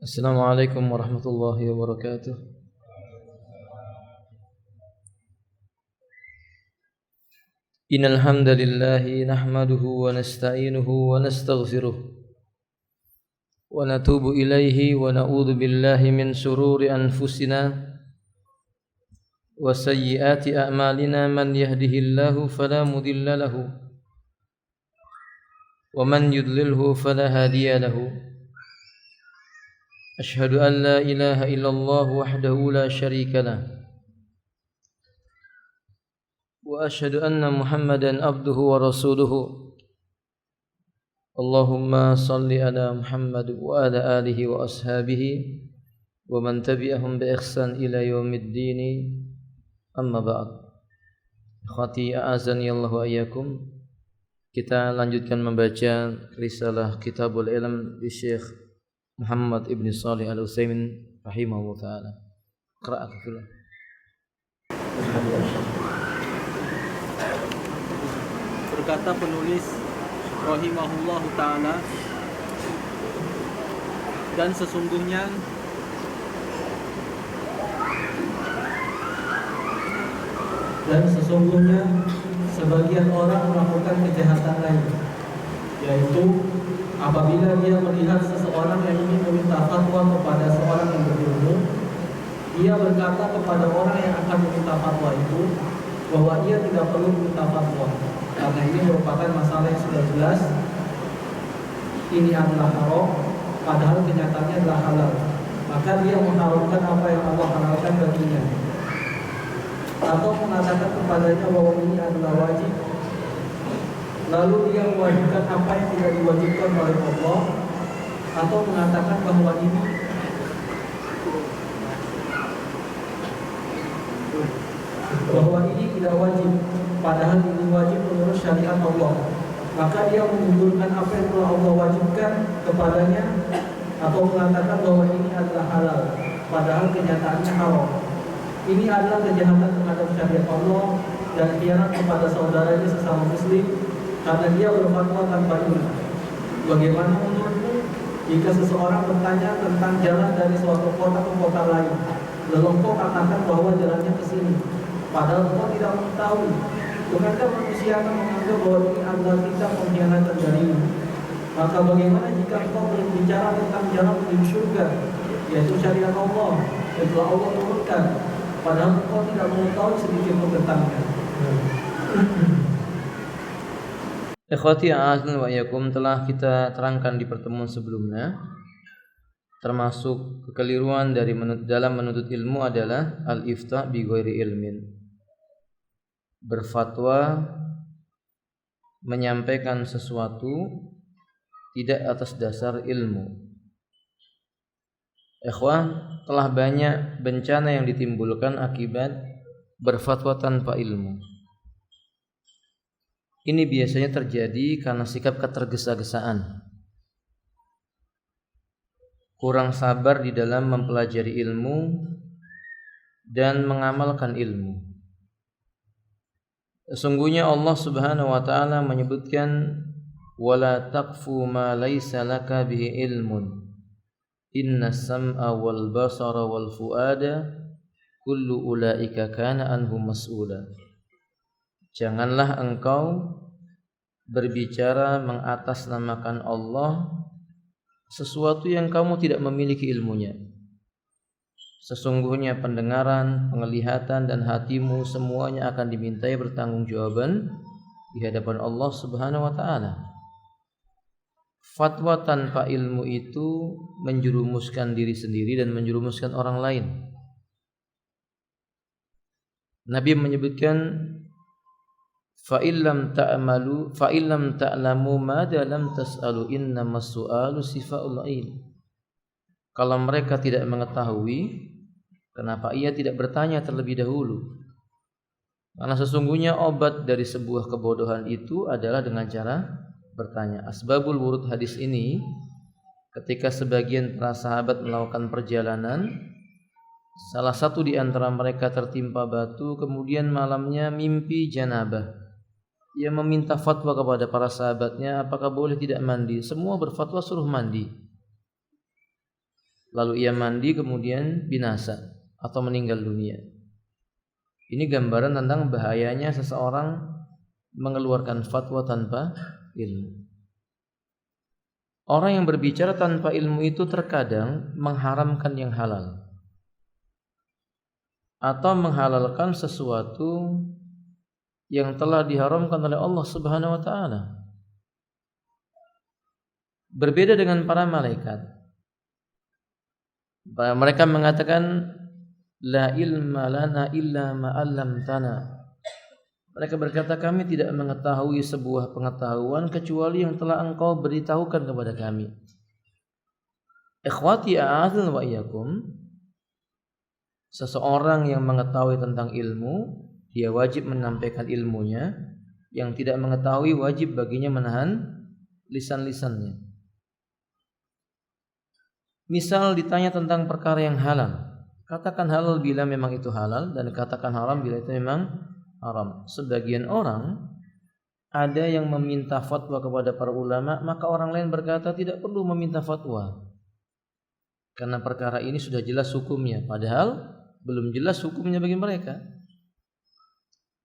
Assalamualaikum warahmatullahi wabarakatuh. Innal hamdalillahi nahmaduhu wa nasta'inuhu wa nastaghfiruh wa natubu ilaihi wa na'udzu billahi min shururi anfusina wa sayyiati a'malina. Man yahdihillahu fala mudilla lahu wa man yudlilhu fala hadiya lahu. Ashhadu an la ilaha illallah wahdahu la syarika lah wa ashhadu anna Muhammadan abduhu wa rasuluhu. Allahumma salli ala Muhammad wa ala alihi wa ashabihi wa man tabi'ahum bi ihsan ila yaumiddin. Amma ba'd. Ikhwati a'azani Allah wa iyyakum. Kita lanjutkan membaca risalah Kitabul Ilm di Syekh Muhammad ibn Shalih al-Utsaimin rahimahullah ta'ala. Qira'atullah. Berkata penulis rahimahullah ta'ala, dan sesungguhnya sebagian orang melakukan kejahatan lain, yaitu apabila dia melihat seseorang yang ingin meminta fatwa kepada seorang yang berilmu, ia berkata kepada orang yang akan meminta fatwa itu bahwa ia tidak perlu meminta fatwa, karena ini merupakan masalah yang sudah jelas ini adalah haram, padahal kenyataannya adalah halal. Maka dia mengharamkan apa yang Allah halalkan baginya, atau mengatakan kepadanya bahwa ini adalah wajib, lalu dia mewajibkan apa yang tidak diwajibkan oleh Allah, atau mengatakan bahwa ini tidak wajib, padahal ini wajib menurut syariat Allah. Maka dia menggugurkan apa yang telah Allah wajibkan kepadanya, atau mengatakan bahwa ini adalah halal, padahal kenyataannya haram. Ini adalah kejahatan terhadap syariat Allah dan khianat kepada saudaranya sesama muslim, karena dia berfatwa tanpa ilmu. Bagaimana menurutmu jika seseorang bertanya tentang jalan dari suatu kota ke kota lain, lalu engkau katakan bahwa jalannya ke sini, padahal engkau tidak mengetahui? Bukankah manusia akan menganggap bahwa ini adalah tindak pengkhianatan darimu? Maka bagaimana jika engkau berbicara tentang jalan menuju surga, yaitu syariat Allah yang telah Allah turunkan, padahal engkau tidak mengetahui sedikit pun tentangnya? Ikhwati a'azani wa iyyakum, telah kita terangkan di pertemuan sebelumnya, termasuk kekeliruan dalam menuntut ilmu adalah al-ifta' bi ghairi ilmin. Berfatwa, menyampaikan sesuatu tidak atas dasar ilmu. Ikhwah, telah banyak bencana yang ditimbulkan akibat berfatwa tanpa ilmu. Ini biasanya terjadi karena sikap ketergesa-gesaan, kurang sabar di dalam mempelajari ilmu dan mengamalkan ilmu. Sesungguhnya Allah Subhanahu wa taala menyebutkan wala taqfu ma laisa laka bihi ilmun innas sam'a wal basara wal fuada kullu ulaika kana anhu mas'ula. Janganlah engkau berbicara mengatasnamakan Allah sesuatu yang kamu tidak memiliki ilmunya. Sesungguhnya pendengaran, penglihatan dan hatimu semuanya akan dimintai pertanggungjawaban di hadapan Allah Subhanahu wa taala. Fatwa tanpa ilmu itu menjerumuskan diri sendiri dan menjerumuskan orang lain. Nabi menyebutkan fa illam ta'lamu ma lam tas'alu innamas su'alu sifaul ilm. Kalau mereka tidak mengetahui, kenapa ia tidak bertanya terlebih dahulu? Karena sesungguhnya obat dari sebuah kebodohan itu adalah dengan cara bertanya. Asbabul wurud hadis ini, ketika sebagian para sahabat melakukan perjalanan, salah satu di antara mereka tertimpa batu, kemudian malamnya mimpi janabah. Ia meminta fatwa kepada para sahabatnya, apakah boleh tidak mandi? Semua berfatwa suruh mandi. lalu ia mandi kemudian binasa atau meninggal dunia. Ini gambaran tentang bahayanya seseorang mengeluarkan fatwa tanpa ilmu. Orang yang berbicara tanpa ilmu itu terkadang mengharamkan yang halal atau menghalalkan sesuatu yang telah diharamkan oleh Allah Subhanahu wa taala. Berbeda dengan para malaikat. Mereka mengatakan la ilma lana illa ma 'allamtana. Mereka berkata, kami tidak mengetahui sebuah pengetahuan kecuali yang telah Engkau beritahukan kepada kami. Ikhwati a'adzal wa iyyakum, seseorang yang mengetahui tentang ilmu, dia wajib menyampaikan ilmunya. Yang tidak mengetahui wajib baginya menahan lisan-lisannya. Misal ditanya tentang perkara yang halal, katakan halal bila memang itu halal, dan katakan haram bila itu memang haram. Sebagian orang ada yang meminta fatwa kepada para ulama, maka orang lain berkata tidak perlu meminta fatwa karena perkara ini sudah jelas hukumnya, padahal belum jelas hukumnya bagi mereka.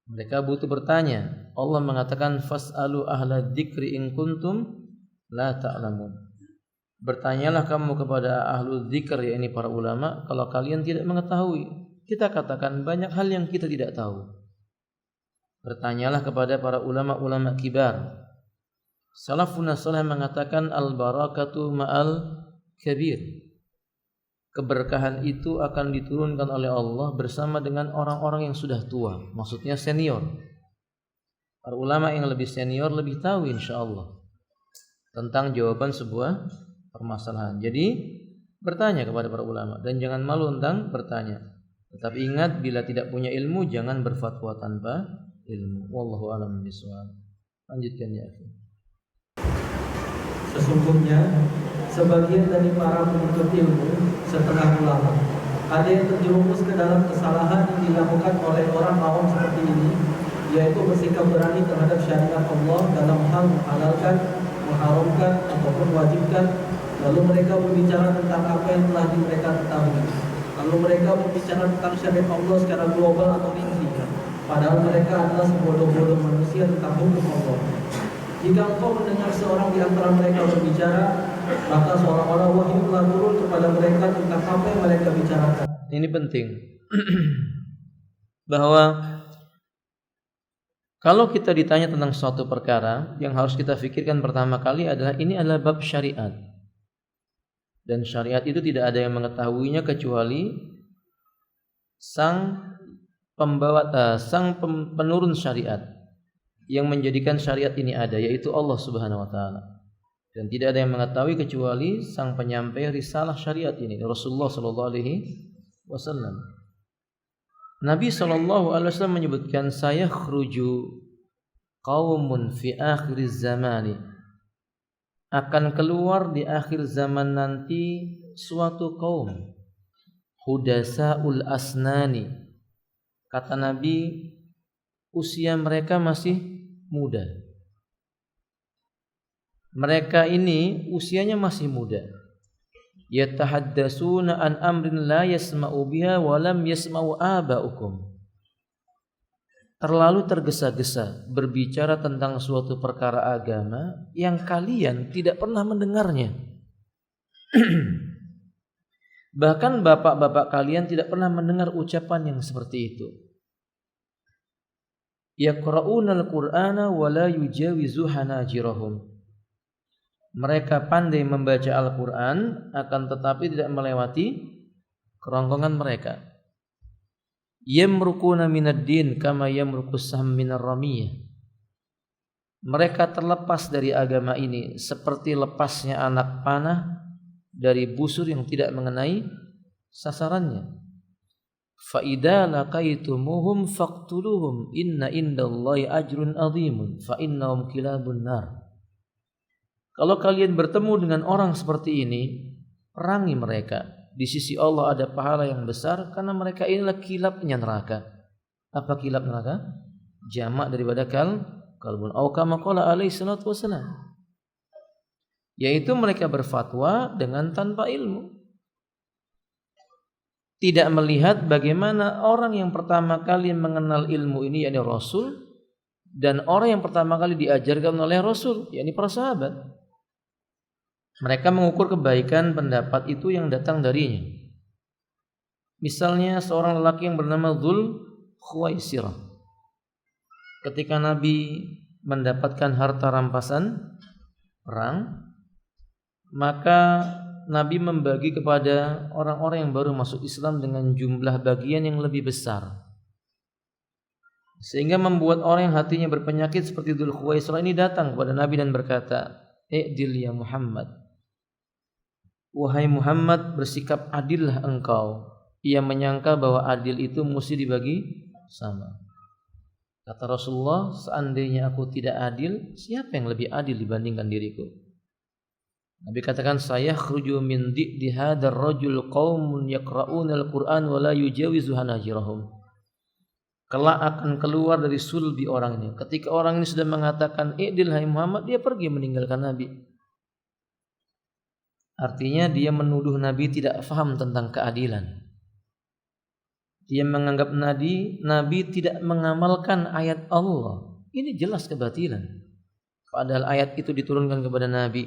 Mereka butuh bertanya. Allah mengatakan fas'alu ahla dzikri in kuntum la ta'lamun. Bertanyalah kamu kepada ahlu dzikr, yakni para ulama, kalau kalian tidak mengetahui. Kita katakan banyak hal yang kita tidak tahu. Bertanyalah kepada para ulama-ulama kibar. Salafun salih mengatakan al-barakatu ma'al kabir. Keberkahan itu akan diturunkan oleh Allah bersama dengan orang-orang yang sudah tua, maksudnya senior. Para ulama yang lebih senior lebih tahu insyaallah tentang jawaban sebuah permasalahan. Jadi bertanya kepada para ulama dan jangan malu tentang bertanya. Tetapi ingat, bila tidak punya ilmu jangan berfatwa tanpa ilmu. Wallahu a'lam bishawab. Lanjutkan ya akhi. Sesungguhnya sebagian dari para penuntut ilmu setengah ulama ada yang terjerumus ke dalam kesalahan yang dilakukan oleh orang awam seperti ini, yaitu bersikap berani terhadap syariat Allah dalam hal menghalalkan, mengharamkan ataupun mewajibkan. Lalu mereka berbicara tentang apa yang telah mereka ketahui. Lalu mereka berbicara tentang syariat Allah secara global atau rinci, padahal mereka adalah sebodoh-bodoh manusia tentang hukum Allah. Jika engkau mendengar seorang di antara mereka berbicara, maka seolah-olah wahyu telah turun kepada mereka tentang apa yang mereka bicarakan. Ini penting bahwa kalau kita ditanya tentang suatu perkara, yang harus kita pikirkan pertama kali adalah ini adalah bab syariat. Dan syariat itu tidak ada yang mengetahuinya kecuali sang penurun syariat yang menjadikan syariat ini ada, yaitu Allah Subhanahu wa taala. Dan tidak ada yang mengetahui kecuali sang penyampai risalah syariat ini, Rasulullah sallallahu alaihi wasallam. Nabi sallallahu alaihi wasallam menyebutkan, sayakhruju qaumun fi akhiriz zamani, akan keluar di akhir zaman nanti suatu kaum hudasaul asnani. Kata Nabi, usia mereka masih muda. Mereka ini usianya masih muda. Yatahaddatsuna an amrin la yasma'u biha wa lam yasma'u aba'ukum. Terlalu tergesa-gesa berbicara tentang suatu perkara agama yang kalian tidak pernah mendengarnya. Bahkan bapak-bapak kalian tidak pernah mendengar ucapan yang seperti itu. Yaqra'unal Qur'ana wa la yujawizu hanajirahum. Mereka pandai membaca Al-Qur'an akan tetapi tidak melewati kerongkongan mereka. Yamruquna minad din kama yamruqus sahm minar ramiyah. Mereka terlepas dari agama ini seperti lepasnya anak panah dari busur yang tidak mengenai sasarannya. Fa idza laqaitumuhum faqtuluhum inna indallahi ajrun azimun fa innahum kilabun nar. Kalau kalian bertemu dengan orang seperti ini, perangi mereka. Di sisi Allah ada pahala yang besar karena mereka inilah kilapnya neraka. Apa kilap neraka? Jamak daripada kalbun. Au kama qala alaihi salatu wasalam. Yaitu mereka berfatwa dengan tanpa ilmu. tidak melihat bagaimana orang yang pertama kali mengenal ilmu ini, yakni Rasul, dan orang yang pertama kali diajarkan oleh Rasul, yakni para sahabat. Mereka mengukur kebaikan pendapat itu yang datang darinya. Misalnya seorang lelaki yang bernama Dzul Khuwaisirah. Ketika Nabi mendapatkan harta rampasan perang, maka Nabi membagi kepada orang-orang yang baru masuk Islam dengan jumlah bagian yang lebih besar, sehingga membuat orang yang hatinya berpenyakit seperti Dzul Khuwaisirah ini datang kepada Nabi dan berkata, "I'dil ya Muhammad, wahai Muhammad, bersikap adillah engkau." Ia menyangka bahwa adil itu mesti dibagi sama. Kata Rasulullah, seandainya aku tidak adil, siapa yang lebih adil dibandingkan diriku? Nabi katakan, saya khruju min di hadzal rajul qaumun yaqra'una al-Qur'an wa la yujawizu hanajirahum. Kelak akan keluar dari sulbi orang ini. Ketika orang ini sudah mengatakan i'dil hai Muhammad, dia pergi meninggalkan Nabi. Artinya dia menuduh Nabi tidak faham tentang keadilan. Dia menganggap Nabi tidak mengamalkan ayat Allah. Ini jelas kebatilan. Padahal ayat itu diturunkan kepada Nabi.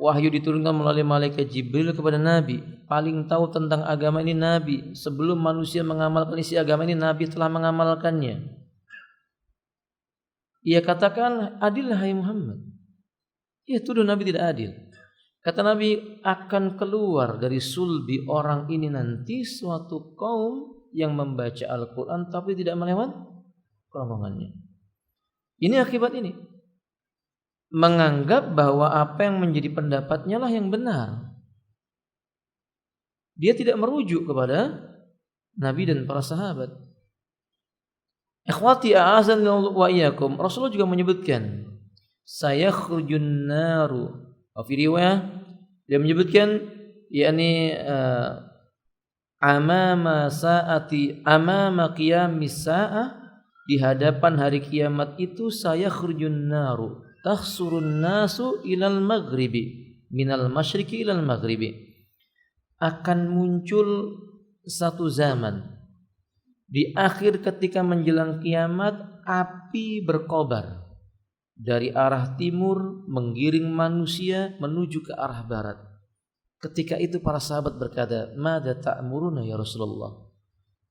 Wahyu diturunkan melalui malaikat Jibril kepada Nabi. Paling tahu tentang agama ini Nabi. Sebelum manusia mengamalkan isi agama ini, Nabi telah mengamalkannya. Ia katakan, adil hai Muhammad. Ia tuduh Nabi tidak adil. Kata Nabi, akan keluar dari sulbi orang ini nanti suatu kaum yang membaca Al-Quran tapi tidak melewat rombongannya. Ini akibat ini. Menganggap bahwa apa yang menjadi pendapatnya lah yang benar. Dia tidak merujuk kepada Nabi dan para sahabat. Ikhwati a'azani wa iyyakum. Rasulullah juga menyebutkan, saya khurjun naru. Fi riwayah dia menyebutkan, yakni amama qiyamis sa'ah, di hadapan hari kiamat itu saya khurjun naru. Tahsurun nasu ilal maghribi minal masyriqi ilal maghribi. Akan muncul satu zaman di akhir ketika menjelang kiamat, api berkobar dari arah timur menggiring manusia menuju ke arah barat. Ketika itu para sahabat berkata, "Madza ta'muruna ya Rasulullah?"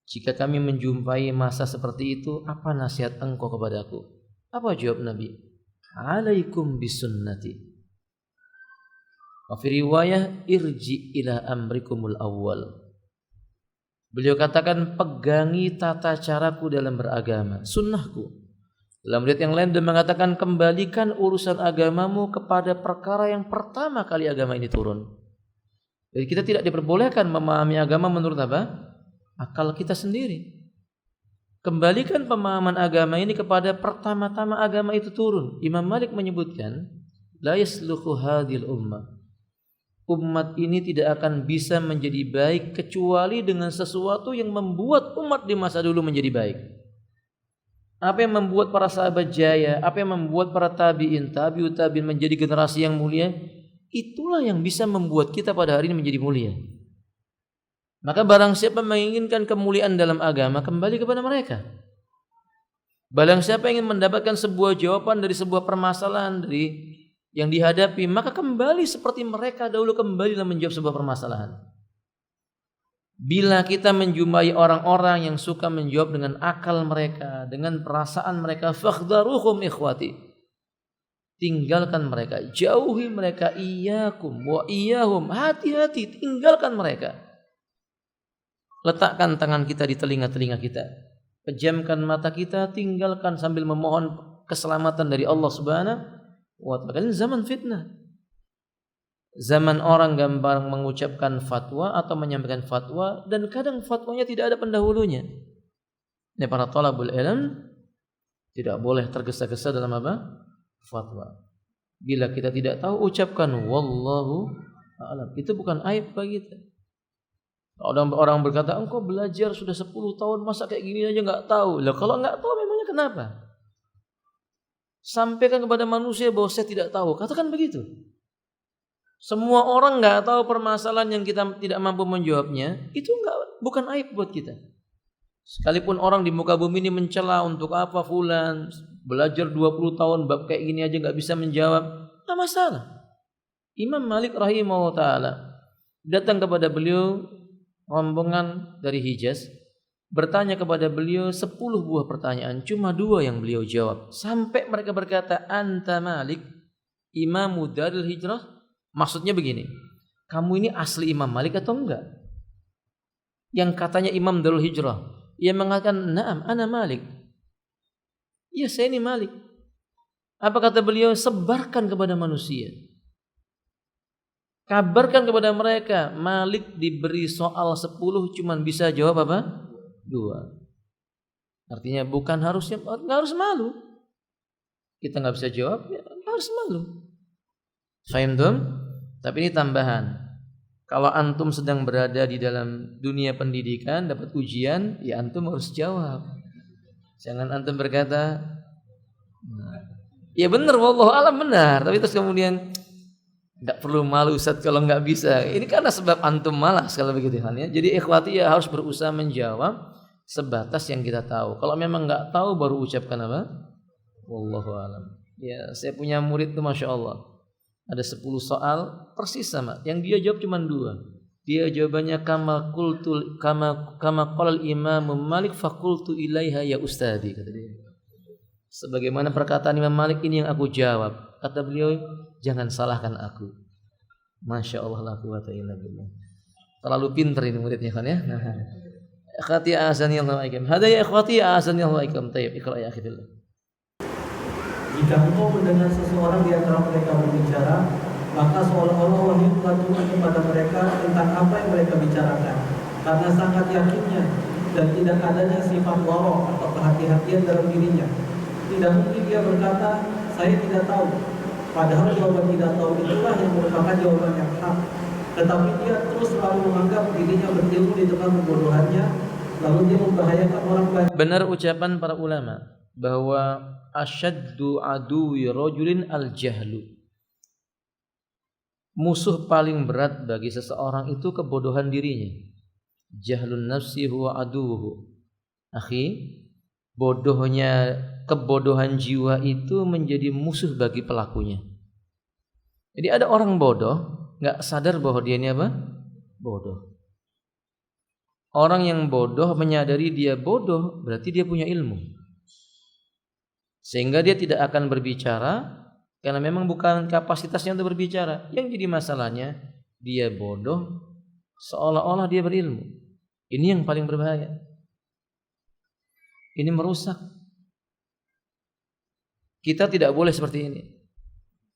Jika kami menjumpai masa seperti itu, apa nasihat engkau kepadaku? Apa jawab Nabi? Alaikum bisunnati. Wa fi riwayah irji ila amrikumul awwal. Beliau katakan, pegangi tata caraku dalam beragama, sunnahku. Dalam riwayat yang lain dia mengatakan, kembalikan urusan agamamu kepada perkara yang pertama kali agama ini turun. Jadi kita tidak diperbolehkan memahami agama menurut apa? Akal kita sendiri. Kembalikan pemahaman agama ini kepada pertama-tama agama itu turun. Imam Malik menyebutkan, la yasluhu hadhil ummah. Umat ini tidak akan bisa menjadi baik kecuali dengan sesuatu yang membuat umat di masa dulu menjadi baik. Apa yang membuat para sahabat jaya, apa yang membuat para tabi'in, tabi'ut tabi'in menjadi generasi yang mulia, itulah yang bisa membuat kita pada hari ini menjadi mulia. Maka barang siapa menginginkan kemuliaan dalam agama, kembali kepada mereka. Barang siapa ingin mendapatkan sebuah jawaban dari sebuah permasalahan dari yang dihadapi, maka kembali seperti mereka dahulu, kembali dalam menjawab sebuah permasalahan. Bila kita menjumpai orang-orang yang suka menjawab dengan akal mereka, dengan perasaan mereka, fakhdaruhum ikhwati. Tinggalkan mereka, jauhi mereka, iyyakum wa iyyahum, hati-hati, tinggalkan mereka. Letakkan tangan kita di telinga-telinga kita. Pejamkan mata kita, tinggalkan sambil memohon keselamatan dari Allah Subhanahu wa ta'ala. Ini zaman fitnah. Zaman orang gampang mengucapkan fatwa atau menyampaikan fatwa, dan kadang fatwanya tidak ada pendahulunya. Ini para thalabul ilm tidak boleh tergesa-gesa dalam apa? Fatwa. Bila kita tidak tahu, ucapkan wallahu a'lam. Itu bukan aib bagi kita. Orang berkata, engkau belajar sudah 10 tahun, masa kayak gini aja nggak tahu. Lah kalau nggak tahu memangnya kenapa? Sampaikan kepada manusia bahwa saya tidak tahu. Katakan begitu. Semua orang nggak tahu permasalahan yang kita tidak mampu menjawabnya, itu bukan aib buat kita. Sekalipun orang di muka bumi ini mencela, untuk apa fulan belajar 20 tahun bab kayak gini aja nggak bisa menjawab, nggak masalah. Imam Malik rahimahullah taala datang kepada beliau rombongan dari Hijaz, bertanya kepada beliau 10 buah pertanyaan, cuma 2 yang beliau jawab. Sampai mereka berkata, "Anta Malik, Imamu Daril Hijrah?" Maksudnya begini, kamu ini asli Imam Malik atau enggak? Yang katanya Imam Darul Hijrah, ia mengatakan, "Na'am, ana Malik." Iya, saya ini Malik. Apa kata beliau? Sebarkan kepada manusia. Kabarkan kepada mereka, Malik diberi soal 10 cuman bisa jawab apa? 2. Artinya bukan harusnya, enggak harus malu. Kita enggak bisa jawab, ya harus malu. Fahim tuh? Tapi ini tambahan. Kalau antum sedang berada di dalam dunia pendidikan, dapat ujian, ya antum harus jawab. Jangan antum berkata, ya benar, wallahu alam benar. Tapi terus kemudian enggak perlu malu Ustaz kalau enggak bisa. Ini karena sebab antum malas kalau begitu halnya. Jadi ikhwati ya harus berusaha menjawab sebatas yang kita tahu. Kalau memang enggak tahu baru ucapkan apa? Wallahu alam. Ya, saya punya murid tuh Masya Allah. Ada 10 soal persis sama. Yang dia jawab cuma 2. Dia jawabannya kama qala Imam Malik faqultu ilaiha ya ustadi, kata dia. Sebagaimana perkataan Imam Malik ini yang aku jawab. Kata beliau, jangan salahkan aku. Masya Allah la quwata illa billah. Terlalu pintar ini muridnya kan ya. Ikhwati azani Allah wa ikum. Hada ya ikhwati azani Allah wa ikum. Tayyib, iqra ya akhi fillah. Jika engkau mendengar seseorang di antara mereka berbicara, maka seolah-olah wahyu telah turun kepada mereka tentang apa yang mereka bicarakan. Karena sangat yakinnya dan tidak adanya sifat waro atau kehati-hatian dalam dirinya. Tidak mungkin dia berkata, saya tidak tahu. Padahal jawaban tidak tahu itulah yang merupakan jawaban yang hak. Tetapi dia terus selalu menganggap dirinya berilmu di tengah kebodohannya, lalu dia membahayakan orang banyak. Benar ucapan para ulama bahwa asyaddu aduwi rajulin al-jahlu. Musuh paling berat bagi seseorang itu kebodohan dirinya. Jahlun nafsi huwa aduwuhu. Akhi, kebodohan jiwa itu menjadi musuh bagi pelakunya. Jadi ada orang bodoh, enggak sadar bahwa dia ini apa? Bodoh. Orang yang bodoh menyadari dia bodoh, berarti dia punya ilmu. Sehingga dia tidak akan berbicara karena memang bukan kapasitasnya untuk berbicara. Yang jadi masalahnya dia bodoh seolah-olah dia berilmu. Ini yang paling berbahaya. Ini merusak. Kita tidak boleh seperti ini.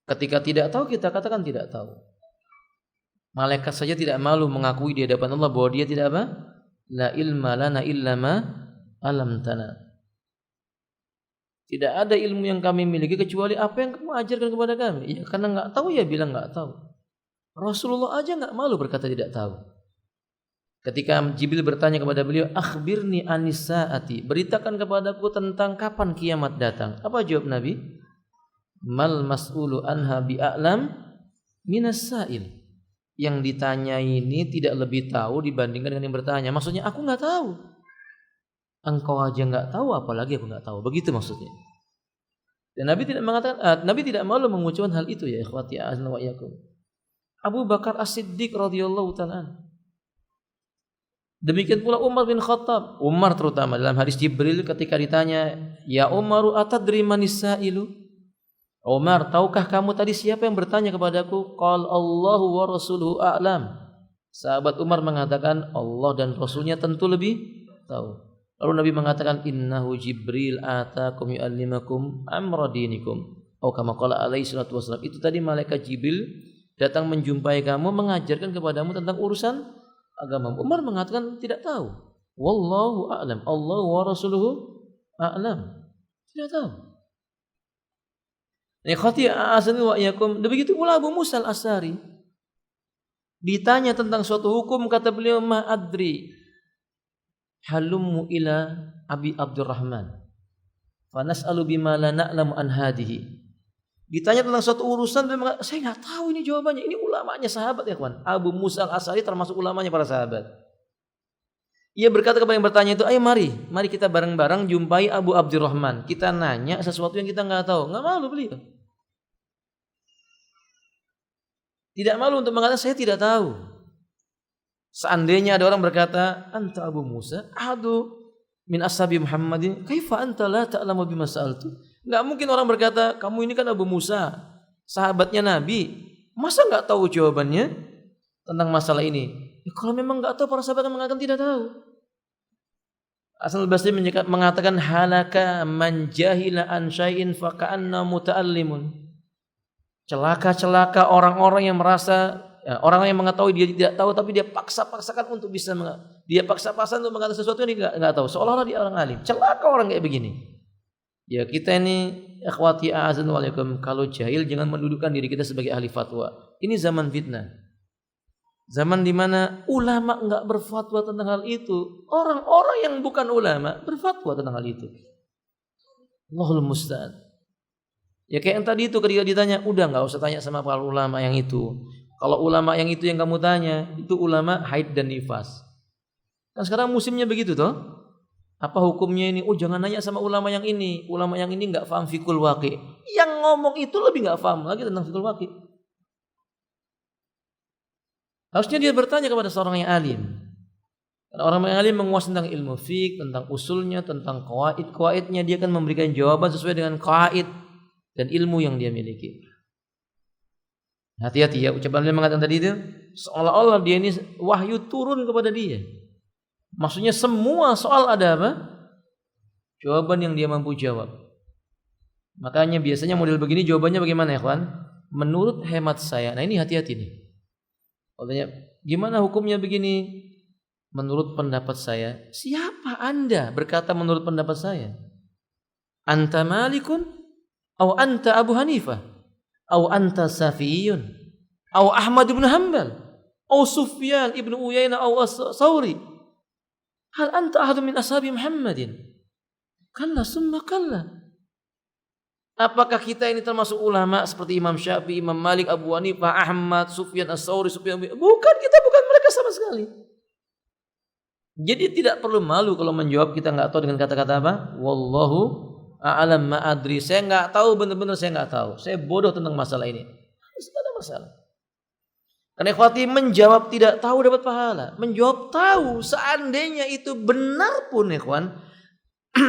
Ketika tidak tahu kita katakan tidak tahu. Malaikat saja tidak malu mengakui di hadapan Allah bahwa dia tidak apa? La ilma lana illa ma alamtana. Tidak ada ilmu yang kami miliki kecuali apa yang kamu ajarkan kepada kami. Ya, karena enggak tahu ya bilang enggak tahu. Rasulullah aja enggak malu berkata tidak tahu. Ketika Jibril bertanya kepada beliau, "Akhbirni anis saati." Beritakan kepadaku tentang kapan kiamat datang. Apa jawab Nabi? "Mal mas'ulu anha bi'a'lam minas sa'il." Yang ditanya ini tidak lebih tahu dibandingkan dengan yang bertanya. Maksudnya aku enggak tahu. Engkau aja enggak tahu, apalagi aku enggak tahu. Begitu maksudnya. Dan Nabi tidak mengatakan, Nabi tidak malu mengucapkan hal itu ya ikhwati azna wa iyyakum. Abu Bakar As-Siddiq radhiyallahu taala. Demikian pula Umar bin Khattab. Umar terutama dalam hadis Jibril ketika ditanya, "Ya Umaru atadri manis sa'ilu?" Umar, tahukah kamu tadi siapa yang bertanya kepadaku? Qala Allahu wa rasuluhu a'lam. Sahabat Umar mengatakan, Allah dan Rasulnya tentu lebih tahu. Lalu Nabi mengatakan, innahu Jibril atakum yu'allimakum amra dinikum. Oh kama qala alaihi salatu wassalam. Itu tadi malaikat Jibril datang menjumpai kamu, mengajarkan kepadamu tentang urusan agama. Umar mengatakan tidak tahu. Wallahu a'lam. Allah wa rasuluhu a'lam. Tidak tahu. Ikhwati a'azani wa iyyakum. Begitu pula Abu Musa al-Asy'ari. Ditanya tentang suatu hukum, kata beliau, ma adri. Halummu ila Abi Abdurrahman fanas'alu bima la na'lamu an hadihi. Ditanya tentang suatu urusan, dia mengatakan, saya nggak tahu ini jawabannya. Ini ulamanya sahabat ya kawan. Abu Musa al-Asy'ari termasuk ulamanya para sahabat. Ia berkata kepada yang bertanya itu, ayo mari kita bareng-bareng jumpai Abu Abdurrahman. Kita nanya sesuatu yang kita nggak tahu. Nggak malu beliau. Tidak malu untuk mengatakan saya tidak tahu. Seandainya ada orang berkata, anta Abu Musa, ahadu min ashabi Muhammadin, kaifa anta la ta'lamu bima sa'altu? Enggak mungkin orang berkata, kamu ini kan Abu Musa, sahabatnya Nabi, masa enggak tahu jawabannya tentang masalah ini? Ya, kalau memang enggak tahu, para sahabat akan mengatakan tidak tahu. Hasan al-Basri mengatakan, halaka man jahila an syai'in fa ka'anna muta'allimun. Celaka orang-orang yang merasa, orang yang mengetahui dia tidak tahu, tapi dia paksa-paksakan untuk bisa dia paksa-paksakan untuk mengatakan sesuatu yang dia enggak tahu, seolah-olah dia orang alim. Celaka orang kayak begini. Ya kita ini ikhwati a'azan wa'alaikum, kalau jahil jangan mendudukkan diri kita sebagai ahli fatwa. Ini zaman fitnah. Zaman di mana ulama enggak berfatwa tentang hal itu. Orang-orang yang bukan ulama berfatwa tentang hal itu. Allahul musta'an. Ya kayak yang tadi itu ketika ditanya, udah enggak usah tanya sama para ulama yang itu. Kalau ulama yang itu yang kamu tanya, itu ulama haid dan nifas. Kan sekarang musimnya begitu toh? Apa hukumnya ini? Oh jangan nanya sama ulama yang ini. Ulama yang ini enggak paham fikul waqi'. Yang ngomong itu lebih enggak paham lagi tentang fikul waqi'. Harusnya dia bertanya kepada seorang yang alim. Karena orang yang alim menguasai tentang ilmu fiqh, tentang usulnya, tentang qawaid-qawaidnya, dia akan memberikan jawaban sesuai dengan qawaid dan ilmu yang dia miliki. Hati-hati ya, ucapan dia mengatakan tadi itu seolah-olah dia ini wahyu turun kepada dia. Maksudnya semua soal ada apa? Jawaban yang dia mampu jawab. Makanya biasanya model begini jawabannya bagaimana ya kawan? Menurut hemat saya. Nah ini hati-hati nih. Katanya, gimana hukumnya begini? Menurut pendapat saya. Siapa Anda berkata menurut pendapat saya? Anta Malikun? Atau anta Abu Hanifah? Atau anta Safiyun? Atau Ahmad ibn Hanbal? Atau Sufyan ibn Uyainah? Atau Sawri? Hal anta ahadu min ashabi Muhammadin? Kalla summa kalla. Apakah kita ini termasuk ulama seperti Imam Syafi'i, Imam Malik, Abu Hanifah, Ahmad, Sufyan as-Sawri, Sufyan? Bukan, kita bukan mereka sama sekali. Jadi tidak perlu malu kalau menjawab kita enggak tahu dengan kata-kata apa? Wallahu a'lam ma adri. Saya enggak tahu, benar-benar saya enggak tahu. Saya bodoh tentang masalah ini. Tidak ada masalah. Karena ikhwati, menjawab tidak tahu dapat pahala. Menjawab tahu, seandainya itu benar pun ikhwan.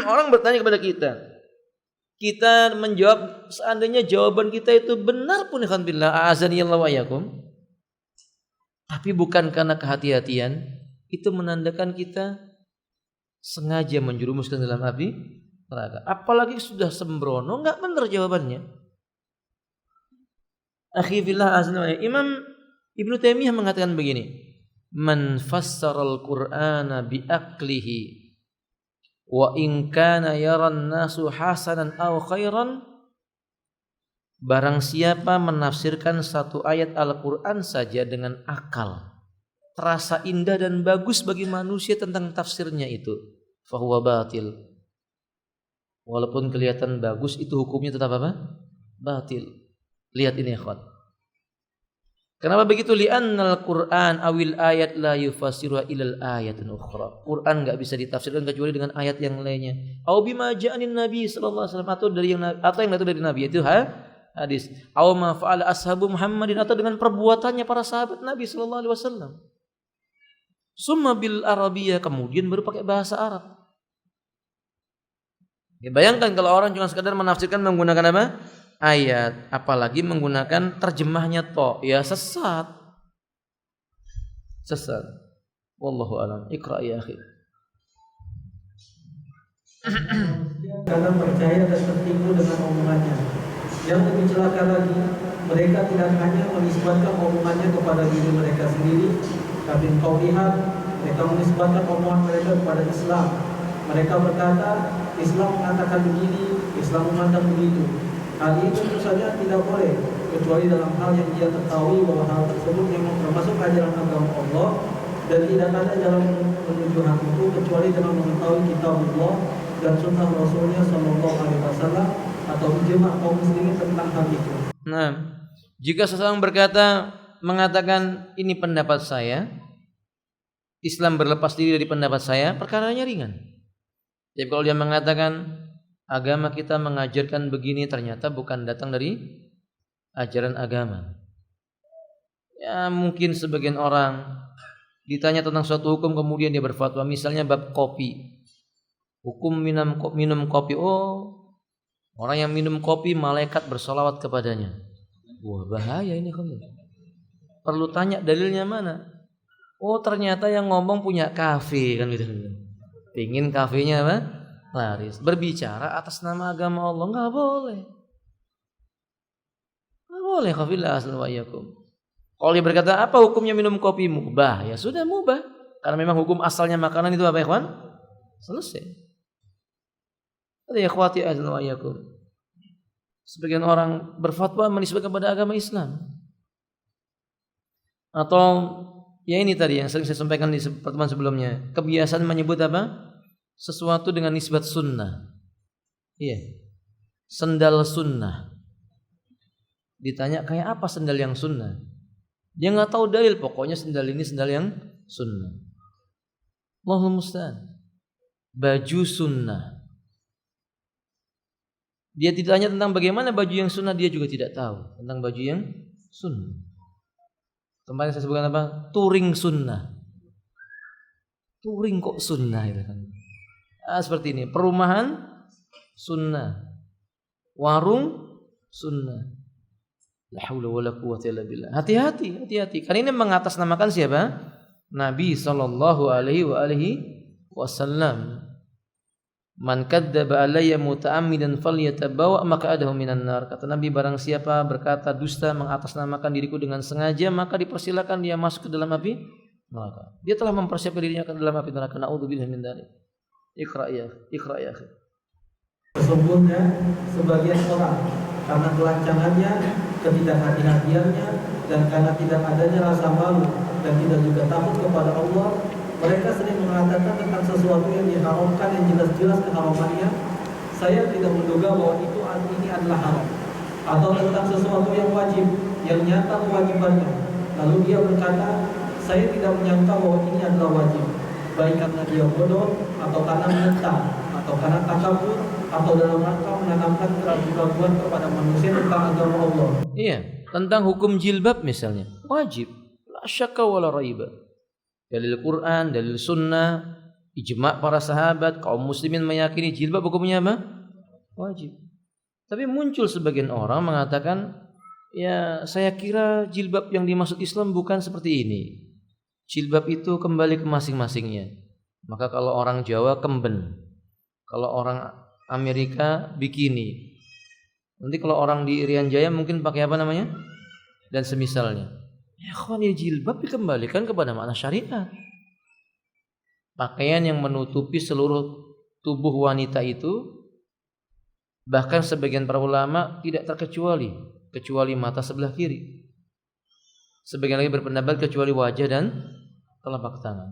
Orang bertanya kepada kita. Kita menjawab, seandainya jawaban kita itu benar pun ikhwan billah, a'azanillahu wa iyyakum. Tapi bukan karena kehati-hatian, itu menandakan kita sengaja menjerumuskan dalam api neraka. Apalagi sudah sembrono, enggak benar jawabannya. Akhi billah, a'azanillahu wa iyyakum. Imam Ibnu Taimiyah mengatakan begini, man fassaral Qur'ana bi aqlihi wa in kana yaran nasu hasanan aw khairan, barang siapa menafsirkan satu ayat Al-Qur'an saja dengan akal, terasa indah dan bagus bagi manusia tentang tafsirnya itu, fahuwa batil. Walaupun kelihatan bagus, itu hukumnya tetap apa? Batil. Lihat ini ikhwan. Kenapa begitu? Li'annal Qur'an awil ayat la yufassiru ilal ayatin ukhra. Quran enggak bisa ditafsirkan kecuali dengan ayat yang lainnya. Au bima ja'anin Nabi sallallahu alaihi wasallam, atau yang datang dari Nabi, itu hadis. Au ma fa'ala ashabu Muhammadin, atau dengan perbuatannya para sahabat Nabi sallallahu alaihi wasallam. Summa bil arabiyyah, kemudian baru pakai bahasa Arab. Ya, bayangkan kalau orang cuma sekadar menafsirkan menggunakan apa? Ayat, apalagi menggunakan terjemahnya toh, ya sesat. Wallahu a'lam. Iqra ya akhi. Karena percaya dan tertipu dengan omongannya. Yang lebih celaka lagi, mereka tidak hanya menisbatkan omongannya kepada diri mereka sendiri, tapi kau lihat mereka menisbatkan omongan mereka kepada Islam. Mereka berkata, Islam mengatakan begini, Islam mengatakan begitu. Hal ini tentu saja tidak boleh, kecuali dalam hal yang dia ketahui bahwa hal tersebut memang termasuk ajaran agama Allah, dan tidak ada jalan menuju hal itu kecuali dengan mengetahui kitab Allah dan sunnah Rasulnya Sallallahu Alaihi Wasallam, atau ijma kaum muslimin tentang hal itu. Nah, jika seseorang mengatakan ini pendapat saya, Islam berlepas diri dari pendapat saya, perkaranya ringan. Jadi kalau dia mengatakan agama kita mengajarkan begini, ternyata bukan datang dari ajaran agama. Ya mungkin sebagian orang ditanya tentang suatu hukum kemudian dia berfatwa, misalnya bab kopi. Hukum minum kopi. Oh, orang yang minum kopi malaikat bersolawat kepadanya. Wah, bahaya ini kamu. Perlu tanya dalilnya mana? Oh, ternyata yang ngomong punya kafe kan gitu. Pingin kafenya apa? Laris. Berbicara atas nama agama Allah enggak boleh. Enggak boleh kafillah asal wa iyyakum. Kalau dia berkata apa hukumnya minum kopi mubah, ya sudah mubah. Karena memang hukum asalnya makanan itu apa ya kawan? Selesai. Ada ikhwati azza wa iyyakum. Sebagian orang berfatwa menisbahkan kepada agama Islam. Atau ya ini tadi yang sering saya sampaikan di pertemuan sebelumnya, kebiasaan menyebut apa? Sesuatu dengan nisbat sunnah. Iya. Sendal sunnah. Ditanya kayak apa sendal yang sunnah? Dia nggak tahu dalil, pokoknya sendal ini sendal yang sunnah. Allahumma musta'an. Baju sunnah. Dia ditanya tentang bagaimana baju yang sunnah, dia juga tidak tahu tentang baju yang sunnah. Kemarin saya sebutkan apa? Touring sunnah. Touring kok sunnah itu kan? Seperti ini. Perumahan sunnah. Warung sunnah. La haula wala quwwata illa billah. Hati-hati. Karena ini mengatasnamakan siapa? Nabi sallallahu alaihi wasallam. Man kadzdzaba alayya muta'ammidan falyatabawa maq'adahu minan nar. Kata Nabi, barang siapa berkata dusta mengatasnamakan diriku dengan sengaja, maka dipersilakan dia masuk ke dalam api neraka. Dia telah mempersiapkan dirinya ke dalam api neraka. Na'udzubillah min dzalik. Iqra ya. Sesungguhnya sebagian orang karena kelancangannya, ketidakhati-hatiannya, dan karena tidak adanya rasa malu dan tidak juga takut kepada Allah, mereka sering mengatakan tentang sesuatu yang diharamkan yang jelas-jelas keharamannya, saya tidak menduga bahwa ini adalah haram. Atau tentang sesuatu yang wajib, yang nyata kewajibannya, lalu dia berkata, saya tidak menyangka bahwa ini adalah wajib, baik karena dia bodoh, atau karena menentang, atau karena takabur, atau dalam rangka menanamkan keraguan kepada manusia tentang agama Allah. Iya, tentang hukum jilbab misalnya, wajib, la syakka wala raiba. Dalil Quran, dalil sunnah, ijma' para sahabat, kaum muslimin meyakini jilbab hukumnya apa? Wajib. Tapi muncul sebagian orang mengatakan, ya saya kira jilbab yang dimaksud Islam bukan seperti ini. Jilbab itu kembali ke masing-masingnya. Maka kalau orang Jawa kemben, kalau orang Amerika bikini. Nanti kalau orang di Irian Jaya mungkin pakai apa namanya? Dan semisalnya. Ya kawan, ya jilbab dikembalikan kepada makna syariat. Pakaian yang menutupi seluruh tubuh wanita itu, bahkan sebagian para ulama tidak kecuali mata sebelah kiri. Sebagian lagi berpendapat kecuali wajah dan telapak tangan.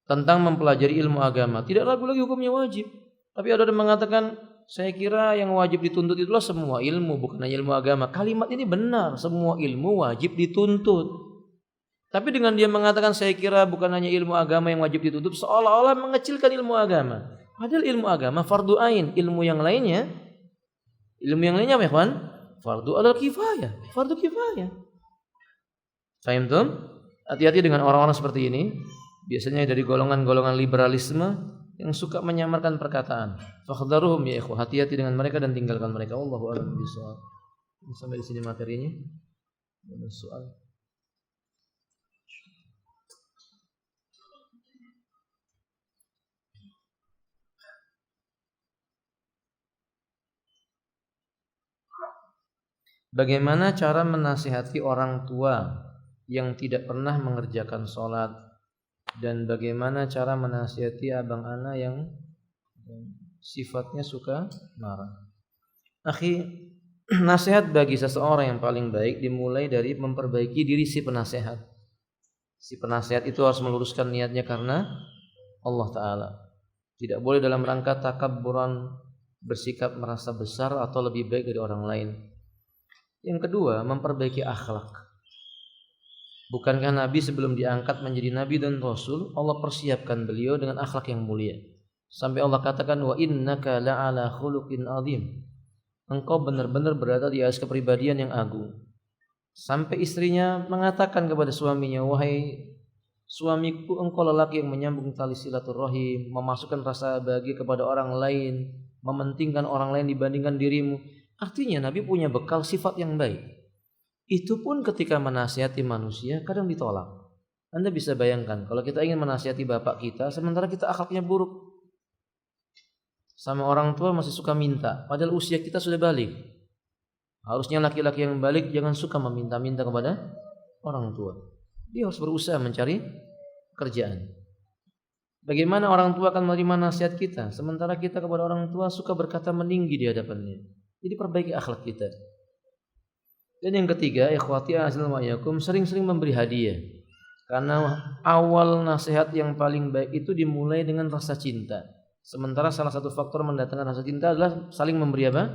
Tentang mempelajari ilmu agama, tidak ragu lagi hukumnya wajib. Tapi ada yang mengatakan, saya kira yang wajib dituntut itulah semua ilmu, bukan hanya ilmu agama. Kalimat ini benar, semua ilmu wajib dituntut. Tapi dengan dia mengatakan saya kira bukan hanya ilmu agama yang wajib dituntut, seolah-olah mengecilkan ilmu agama. Padahal ilmu agama fardu ain, ilmu yang lainnya apa ya kawan? Fardu alal kifayah, fardu kifayah. Faham tuh? Hati-hati dengan orang-orang seperti ini. Biasanya dari golongan-golongan liberalisme yang suka menyamarkan perkataan. Fakhdharuhum ya ikhwah, hati-hati dengan mereka dan tinggalkan mereka. Allahu a'lam bishawab. Sampai di sini materinya. Ada soal. Bagaimana cara menasihati orang tua yang tidak pernah mengerjakan sholat, dan bagaimana cara menasihati abang ana yang sifatnya suka marah? Akhi, nasihat bagi seseorang yang paling baik dimulai dari memperbaiki diri si penasehat. Si penasehat itu harus meluruskan niatnya karena Allah Ta'ala. Tidak boleh dalam rangka takabburan bersikap merasa besar atau lebih baik dari orang lain. Yang kedua, memperbaiki akhlak. Bukankah Nabi sebelum diangkat menjadi Nabi dan Rasul, Allah persiapkan beliau dengan akhlak yang mulia. Sampai Allah katakan, wa innaka la'ala khuluqin azim. Engkau benar-benar berada di atas kepribadian yang agung. Sampai istrinya mengatakan kepada suaminya, wahai suamiku, engkau lelaki yang menyambung tali silaturahim, memasukkan rasa bahagia kepada orang lain, mementingkan orang lain dibandingkan dirimu. Artinya Nabi punya bekal sifat yang baik. Itu pun ketika menasihati manusia kadang ditolak. Anda bisa bayangkan kalau kita ingin menasihati bapak kita sementara kita akhlaknya buruk. Sama orang tua masih suka minta, padahal usia kita sudah balik. Harusnya laki-laki yang balik jangan suka meminta-minta kepada orang tua. Dia harus berusaha mencari kerjaan. Bagaimana orang tua akan menerima nasihat kita sementara kita kepada orang tua suka berkata meninggi di hadapannya. Jadi perbaiki akhlak kita. Dan yang ketiga, ikhwati azza wa yakum, sering-sering memberi hadiah. Karena awal nasihat yang paling baik itu dimulai dengan rasa cinta. Sementara salah satu faktor mendatangkan rasa cinta adalah saling memberi apa?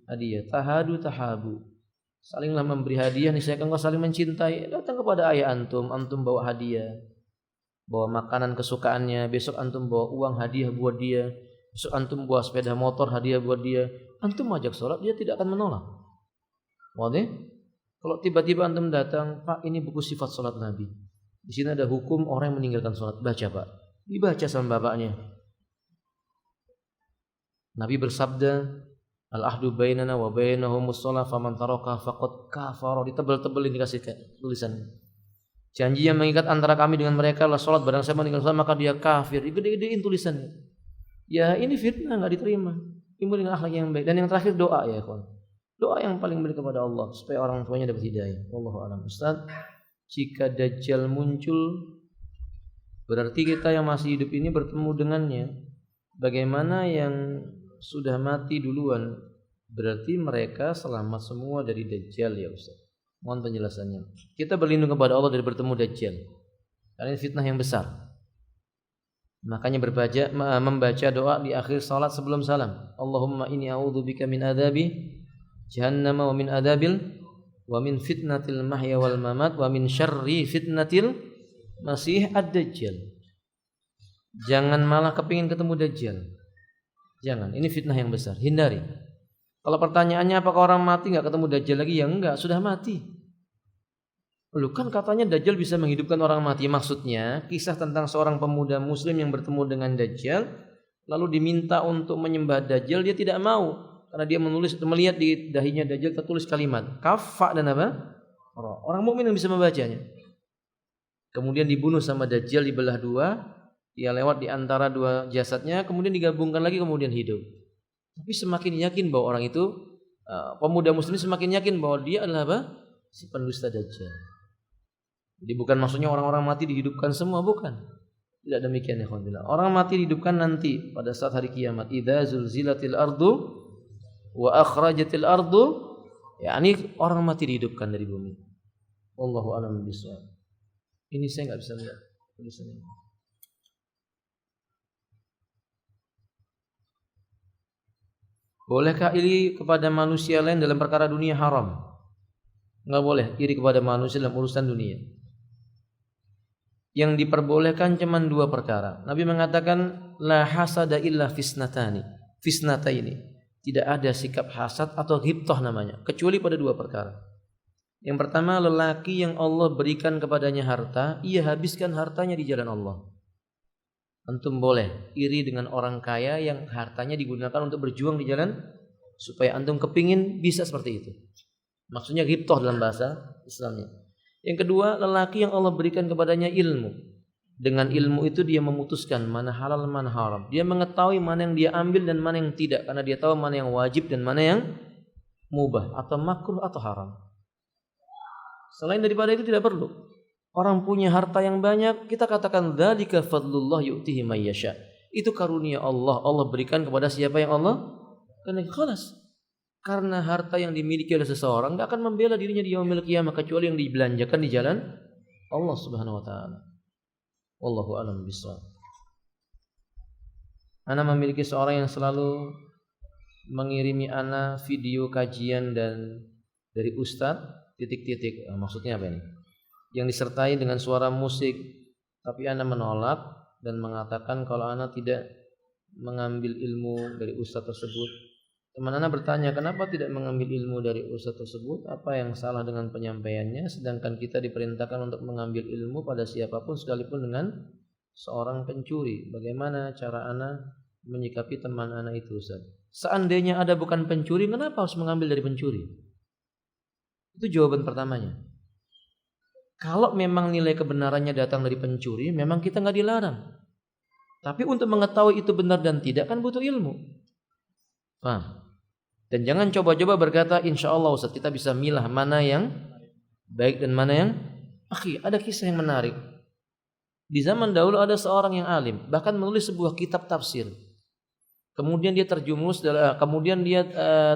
Hadiah. Tahadu tahabu. Salinglah memberi hadiah, niscaya engkau saling mencintai. Datang kepada ayah antum, antum bawa hadiah. Bawa makanan kesukaannya, besok antum bawa uang hadiah buat dia. Besok antum bawa sepeda motor hadiah buat dia. Antum ajak sholat, dia tidak akan menolak. Wadah? Kalau tiba-tiba antum datang, Pak, ini buku sifat sholat Nabi. Di sini ada hukum orang yang meninggalkan sholat. Baca, Pak. Dibaca sama bapaknya. Nabi bersabda, al-ahdu bainana wa bainahumus shalah faman taraka faqad kafara. Ditebel-tebelin dikasih tulisan. Janji yang mengikat antara kami dengan mereka adalah sholat. Barang siapa meninggalkan sholat maka dia kafir. Gede-gedein tulisannya. Ya ini fitnah, enggak diterima. Timbul dengan akhlak yang baik. Dan yang terakhir doa ya, kawan. Doa yang paling baik kepada Allah supaya orang tuanya dapat hidayah. Wallahu a'lam. Ustaz, jika Dajjal muncul, berarti kita yang masih hidup ini bertemu dengannya. Bagaimana yang sudah mati duluan? Berarti mereka selamat semua dari Dajjal ya Ustaz. Mohon penjelasannya. Kita berlindung kepada Allah dari bertemu Dajjal. Karena ini fitnah yang besar. Makanya membaca doa di akhir salat sebelum salam. Allahumma inni a'udzubika min adzabi Jahannam wa min adabil wa min fitnatil mahya wal mamat wa min syarri fitnatil masih ad-dajjal. Jangan malah kepingin ketemu Dajjal. Jangan, ini fitnah yang besar, hindari. Kalau pertanyaannya apakah orang mati enggak ketemu Dajjal lagi? Ya enggak, sudah mati. Loh kan katanya Dajjal bisa menghidupkan orang mati. Maksudnya kisah tentang seorang pemuda muslim yang bertemu dengan Dajjal lalu diminta untuk menyembah Dajjal, dia tidak mau. Karena dia melihat di dahinya Dajjal tertulis kalimat kafa dan apa? Orang mukmin yang bisa membacanya. Kemudian dibunuh sama Dajjal, dibelah dua, dia lewat di antara dua jasadnya, kemudian digabungkan lagi, kemudian hidup. Tapi semakin yakin bahwa orang itu pemuda muslim semakin yakin bahwa dia adalah apa? Si pendusta Dajjal. Jadi bukan maksudnya orang-orang mati dihidupkan semua, bukan. Tidak demikian ya alhamdulillah. Orang mati dihidupkan nanti pada saat hari kiamat. Idza zulzilatil ardu wa akhrajatil ardu, yakni orang mati dihidupkan dari bumi. Wallahu a'lam bishawab. Ini saya enggak bisa lihat tulisannya. Bolehkah iri kepada manusia lain dalam perkara dunia? Haram. Enggak boleh iri kepada manusia dalam urusan dunia. Yang diperbolehkan cuma dua perkara. Nabi mengatakan la hasada illa fisnataini. Tidak ada sikap hasad atau ghibthah namanya, kecuali pada dua perkara. Yang pertama, lelaki yang Allah berikan kepadanya harta, ia habiskan hartanya di jalan Allah. Antum boleh iri dengan orang kaya yang hartanya digunakan untuk berjuang di jalan, supaya antum kepingin bisa seperti itu. Maksudnya ghibthah dalam bahasa Islamnya. Yang kedua, lelaki yang Allah berikan kepadanya ilmu. Dengan ilmu itu dia memutuskan mana halal mana haram. Dia mengetahui mana yang dia ambil dan mana yang tidak, karena dia tahu mana yang wajib dan mana yang mubah atau makruh atau haram. Selain daripada itu tidak perlu. Orang punya harta yang banyak, kita katakan dzalika fadlullah yu'tihi may yasha. Itu karunia Allah. Allah berikan kepada siapa yang Allah kehendaki. Khalas. Karena harta yang dimiliki oleh seseorang enggak akan membela dirinya di yaumil qiyamah kecuali yang dibelanjakan di jalan Allah Subhanahu wa taala. Wallahu a'lam bishawab. Ana memiliki seorang yang selalu mengirimi ana video kajian dan dari ustadz titik-titik. Maksudnya apa ini? Yang disertai dengan suara musik, tapi ana menolak dan mengatakan kalau ana tidak mengambil ilmu dari ustadz tersebut. Teman ana bertanya, kenapa tidak mengambil ilmu dari ustadz tersebut? Apa yang salah dengan penyampaiannya? Sedangkan kita diperintahkan untuk mengambil ilmu pada siapapun sekalipun dengan seorang pencuri. Bagaimana cara ana menyikapi teman ana itu, Ustaz? Seandainya ada bukan pencuri, kenapa harus mengambil dari pencuri? Itu jawaban pertamanya. Kalau memang nilai kebenarannya datang dari pencuri, memang kita nggak dilarang. Tapi untuk mengetahui itu benar dan tidak kan butuh ilmu. Paham? Dan jangan coba-coba berkata, insya Allah Ustaz kita bisa milah mana yang baik dan mana yang ada kisah yang menarik. Di zaman dahulu ada seorang yang alim, bahkan menulis sebuah kitab tafsir. Kemudian dia terjumus, kemudian dia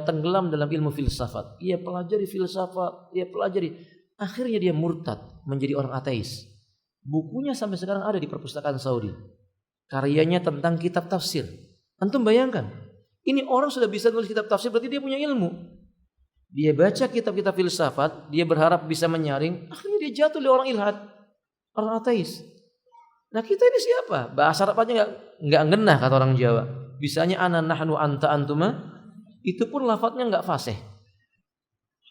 tenggelam dalam ilmu filsafat. Ia pelajari filsafat, akhirnya dia murtad menjadi orang ateis. Bukunya sampai sekarang ada di perpustakaan Saudi. Karyanya tentang kitab tafsir. Antum bayangkan, ini orang sudah bisa nulis kitab tafsir, berarti dia punya ilmu. Dia baca kitab-kitab filsafat, dia berharap bisa menyaring, akhirnya dia jatuh oleh orang ilhad, orang ateis. Nah kita ini siapa? Bahasa Arabnya nggak ngenah kata orang Jawa. Bisanya ana nahnu anta antuma, itu pun lafadznya nggak fasih.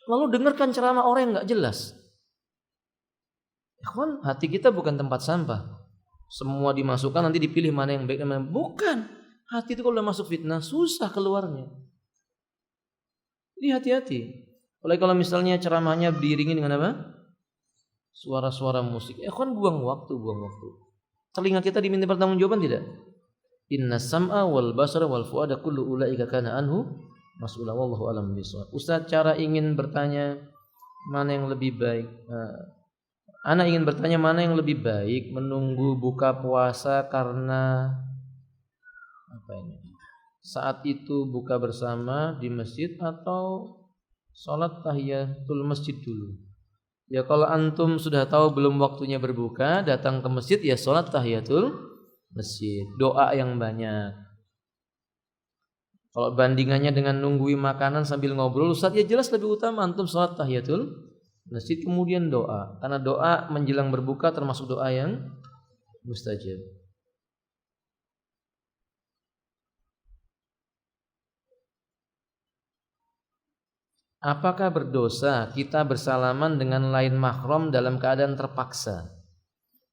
Lalu dengarkan ceramah orang yang nggak jelas. Ikhwan, hati kita bukan tempat sampah. Semua dimasukkan nanti dipilih mana yang baik dan mana yang bukan. Hati itu kalau udah masuk fitnah susah keluarnya. Ini hati-hati. Apalagi kalau misalnya ceramahnya diiringi dengan apa? Suara-suara musik. Ikhwan buang waktu. Telinga kita diminta pertanggungjawaban tidak? Inna sam'a wal basara wal fu'ada kullu ulaika kana anhu mas'ula wallahu a'lam bishawab. Ustaz, cara ingin bertanya mana yang lebih baik? Ana ingin bertanya mana yang lebih baik, menunggu buka puasa karena apa ini? Saat itu buka bersama di masjid atau salat tahiyatul masjid dulu? Ya kalau antum sudah tahu belum waktunya berbuka, datang ke masjid ya salat tahiyatul masjid, doa yang banyak. Kalau bandingannya dengan nungguin makanan sambil ngobrol, Ustaz ya jelas lebih utama antum salat tahiyatul masjid kemudian doa. Karena doa menjelang berbuka termasuk doa yang mustajab. Apakah berdosa kita bersalaman dengan lain mahram dalam keadaan terpaksa?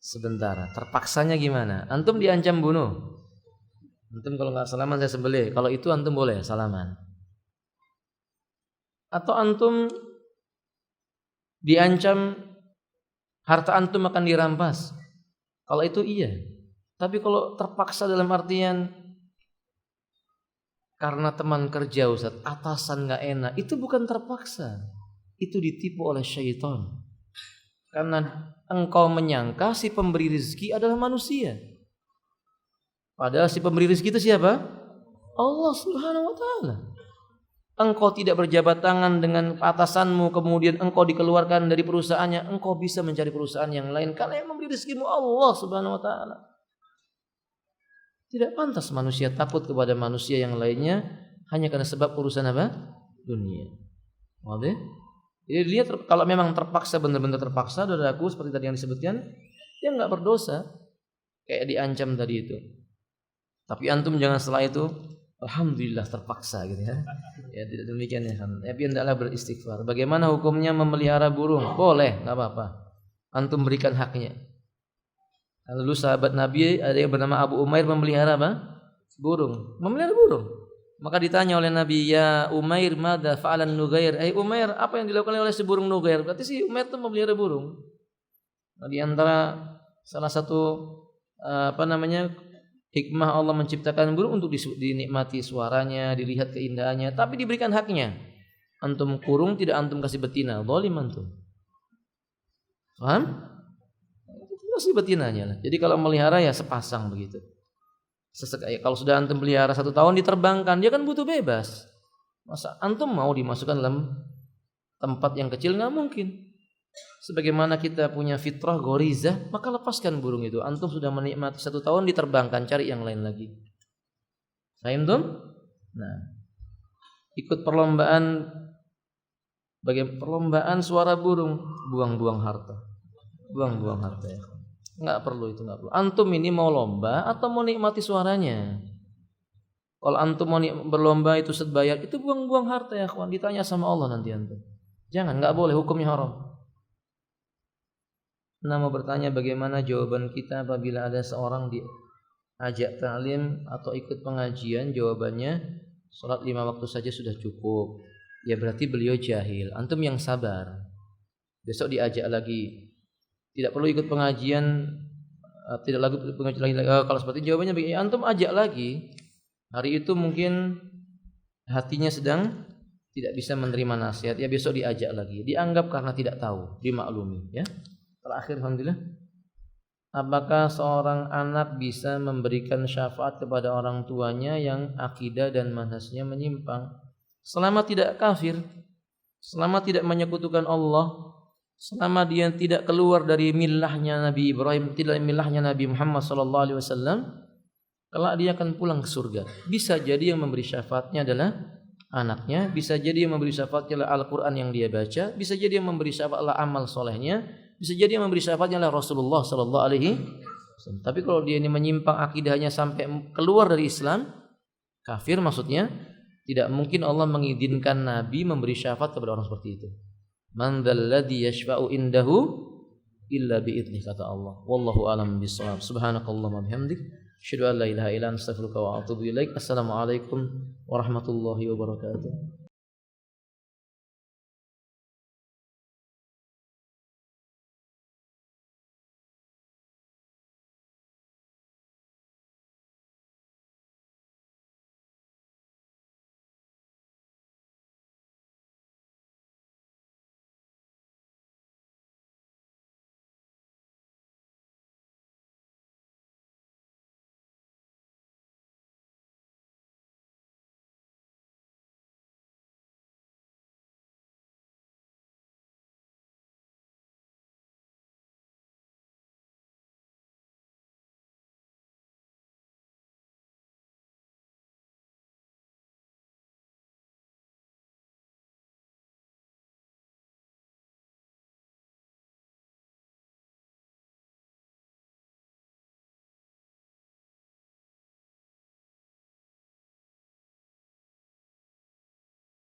Sebentar, terpaksanya gimana? Antum diancam bunuh. Antum kalau nggak salaman saya sembelih. Kalau itu antum boleh salaman. Atau antum diancam harta antum akan dirampas. Kalau itu iya. Tapi kalau terpaksa dalam artian karena teman kerja Ustaz, atasan nggak enak, itu bukan terpaksa. Itu ditipu oleh syaitan. Karena engkau menyangka si pemberi rezeki adalah manusia. Padahal si pemberi rezeki itu siapa? Allah Subhanahu wa taala. Engkau tidak berjabat tangan dengan atasanmu, kemudian engkau dikeluarkan dari perusahaannya, engkau bisa mencari perusahaan yang lain karena yang memberi rezekimu Allah Subhanahu wa taala. Tidak pantas manusia takut kepada manusia yang lainnya hanya karena sebab urusan apa? Dunia. Oke? Jadi lihat kalau memang terpaksa, benar-benar terpaksa, saudaraku seperti tadi yang disebutkan, dia nggak berdosa, kayak diancam tadi itu. Tapi antum jangan setelah itu, alhamdulillah terpaksa gitu ya. Ya tidak demikian ya kan. Tapi hendaklah beristighfar. Bagaimana hukumnya memelihara burung? Boleh, nggak apa-apa. Antum berikan haknya. Lalu sahabat Nabi ada yang bernama Abu Umair memelihara apa? Burung. Memelihara burung. Maka ditanya oleh Nabi, ya Umair, madza fa'alan Nugair? Umair, apa yang dilakukan oleh si burung Nugair? Berarti si Umair itu memelihara burung. Nah, di antara salah satu hikmah Allah menciptakan burung untuk dinikmati suaranya, dilihat keindahannya, tapi diberikan haknya. Antum kurung tidak antum kasih betina, zalim antum. Paham? Kasih betinanya lah. Jadi kalau melihara ya sepasang begitu. Kalau sudah antum pelihara 1 tahun diterbangkan, dia kan butuh bebas. Masa antum mau dimasukkan dalam tempat yang kecil? Nggak mungkin. Sebagaimana kita punya fitrah gorizah, maka lepaskan burung itu. Antum sudah menikmati 1 tahun diterbangkan, cari yang lain lagi. Paham tuh? Nah, ikut perlombaan perlombaan suara burung, buang-buang harta. Buang-buang harta ya. Enggak perlu itu, enggak perlu. Antum ini mau lomba atau mau nikmati suaranya? Kalau antum mau berlomba itu bayar, itu buang-buang harta ya kawan. Ditanya sama Allah nanti antum. Jangan, enggak boleh, hukumnya haram. Nah, mau bertanya bagaimana jawaban kita apabila ada seorang diajak ta'lim atau ikut pengajian, jawabannya salat 5 waktu saja sudah cukup. Ya berarti beliau jahil. Antum yang sabar. Besok diajak lagi. Tidak perlu ikut pengajian, tidak lagi pengajian lagi. Kalau seperti jawabannya begini, antum ajak lagi. Hari itu mungkin hatinya sedang tidak bisa menerima nasihat, ya besok diajak lagi. Dianggap karena tidak tahu, dimaklumi, ya. Terakhir, alhamdulillah. Apakah seorang anak bisa memberikan syafaat kepada orang tuanya yang akidah dan manhajnya menyimpang? Selama tidak kafir, selama tidak menyekutukan Allah, selama dia tidak keluar dari millahnya Nabi Ibrahim, tidak millahnya Nabi Muhammad SAW, kelak dia akan pulang ke surga. Bisa jadi yang memberi syafaatnya adalah anaknya, bisa jadi yang memberi syafaatnya adalah Al-Quran yang dia baca, bisa jadi yang memberi syafaat adalah amal solehnya, bisa jadi yang memberi syafaatnya adalah Rasulullah SAW. Tapi kalau dia ini menyimpang akidahnya sampai keluar dari Islam, kafir maksudnya, tidak mungkin Allah mengizinkan Nabi memberi syafaat kepada orang seperti itu. Man dzalladzi yashfa'u indahu illa bi'idzni, kata Allah. Wallahu a'lam bishawab. Subhanakallahumma bihamdik, asyhadu an la ilaha illa anta, astaghfiruka wa atubu ilaik. Assalamualaikum warahmatullahi wabarakatuh.